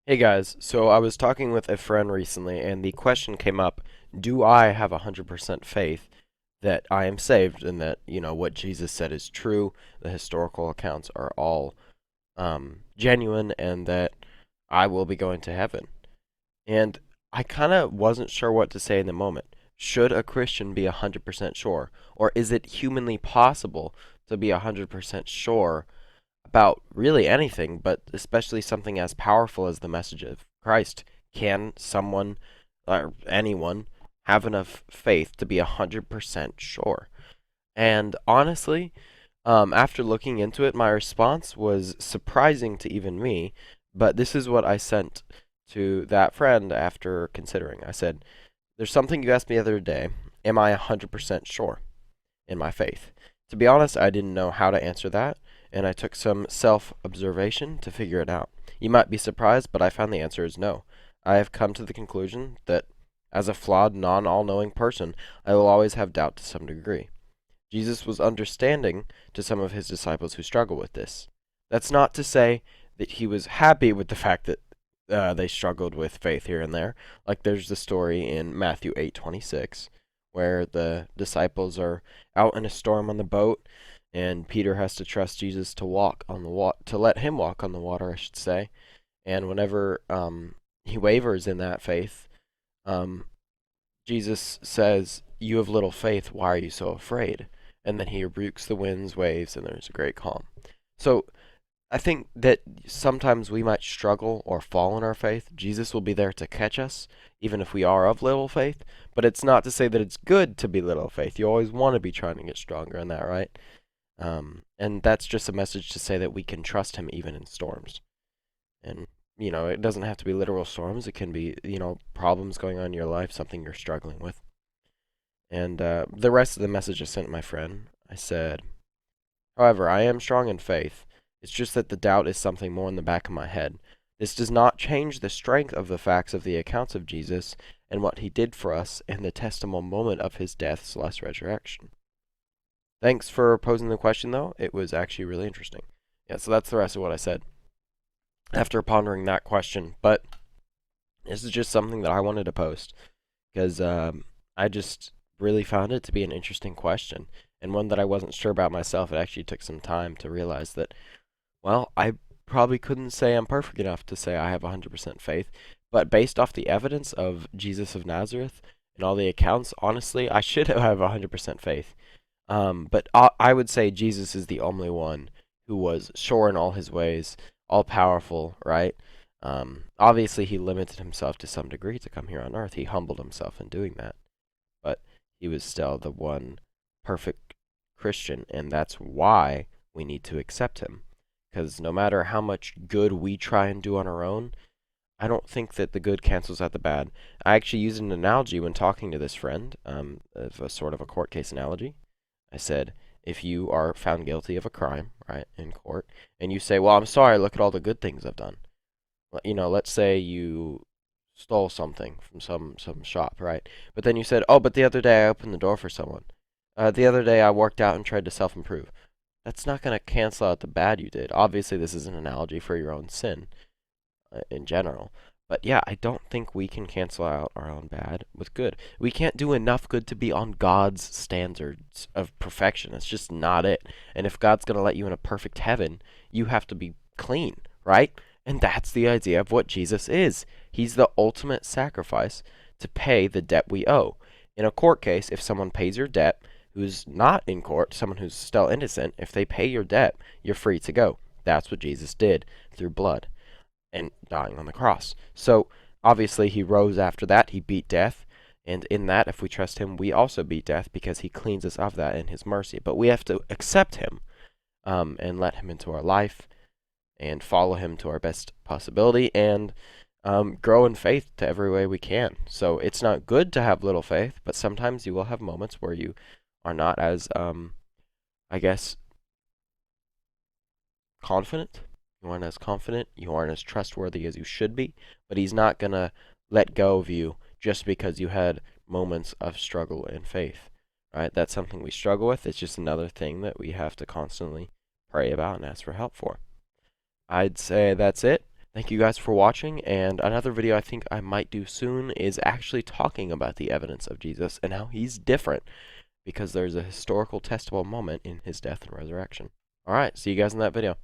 Hey guys, so I was talking with a friend recently, and the question came up, do I have 100% faith that I am saved and that, what Jesus said is true, the historical accounts are all genuine, and that I will be going to heaven? And I kind of wasn't sure what to say in the moment. Should a Christian be 100% sure? Or is it humanly possible to be 100% sure about really anything, but especially something as powerful as the message of Christ? Can someone or anyone have enough faith to be 100% sure? And honestly, after looking into it, my response was surprising to even me, but this is what I sent to that friend after considering. I said, there's something you asked me the other day. Am I 100% sure in my faith? To be honest, I didn't know how to answer that, and I took some self observation to figure it out. You might be surprised, but I found the answer is no. I have come to the conclusion that as a flawed, non all knowing person, I will always have doubt to some degree. Jesus was understanding to some of his disciples who struggle with this. That's not to say that he was happy with the fact that they struggled with faith here and there. Like there's the story in Matthew 8:26 where the disciples are out in a storm on the boat, and Peter has to trust Jesus to walk on the to let him walk on the water, I should say. And whenever he wavers in that faith, um, Jesus says, "You have little faith, why are you so afraid?" And then he rebukes the winds, waves, and there's a great calm. So I think that sometimes we might struggle or fall in our faith. Jesus will be there to catch us, even if we are of little faith. But it's not to say that it's good to be little faith. You always want to be trying to get stronger in that, right? And that's just a message to say that we can trust him even in storms. And, it doesn't have to be literal storms. It can be, problems going on in your life, something you're struggling with. And the rest of the message I sent my friend, I said, however, I am strong in faith. It's just that the doubt is something more in the back of my head. This does not change the strength of the facts of the accounts of Jesus and what he did for us and the testimonial moment of his death/resurrection. Thanks for posing the question, though. It was actually really interesting. Yeah, so that's the rest of what I said after pondering that question. But this is just something that I wanted to post because I just really found it to be an interesting question and one that I wasn't sure about myself. It actually took some time to realize that, well, I probably couldn't say I'm perfect enough to say I have 100% faith, but based off the evidence of Jesus of Nazareth and all the accounts, honestly, I should have 100% faith. But I would say Jesus is the only one who was sure in all his ways, all powerful, right? Obviously, he limited himself to some degree to come here on earth. He humbled himself in doing that, but he was still the one perfect Christian, and that's why we need to accept him. Because no matter how much good we try and do on our own, I don't think that the good cancels out the bad. I actually used an analogy when talking to this friend, of a sort of a court case analogy. I said, if you are found guilty of a crime, right, in court, and you say, well, I'm sorry, look at all the good things I've done. Let's say you stole something from some shop, right? But then you said, "Oh, but the other day I opened the door for someone. The other day I worked out and tried to self-improve." That's not going to cancel out the bad you did. Obviously, this is an analogy for your own sin in general. But yeah, I don't think we can cancel out our own bad with good. We can't do enough good to be on God's standards of perfection. It's just not it. And if God's going to let you in a perfect heaven, you have to be clean, right? And that's the idea of what Jesus is. He's the ultimate sacrifice to pay the debt we owe. In a court case, if someone pays your debt who's not in court, someone who's still innocent, if they pay your debt, you're free to go. That's what Jesus did through blood and dying on the cross. So obviously he rose after that. He beat death. And in that, if we trust him, we also beat death because he cleans us of that in his mercy. But we have to accept him and let him into our life and follow him to our best possibility and grow in faith to every way we can. So it's not good to have little faith, but sometimes you will have moments where you are not as, I guess, confident. You aren't as confident. You aren't as trustworthy as you should be. But he's not going to let go of you just because you had moments of struggle and faith. Right? That's something we struggle with. It's just another thing that we have to constantly pray about and ask for help for. I'd say that's it. Thank you guys for watching, and another video I think I might do soon is actually talking about the evidence of Jesus and how he's different because there's a historical testable moment in his death and resurrection. Alright, see you guys in that video.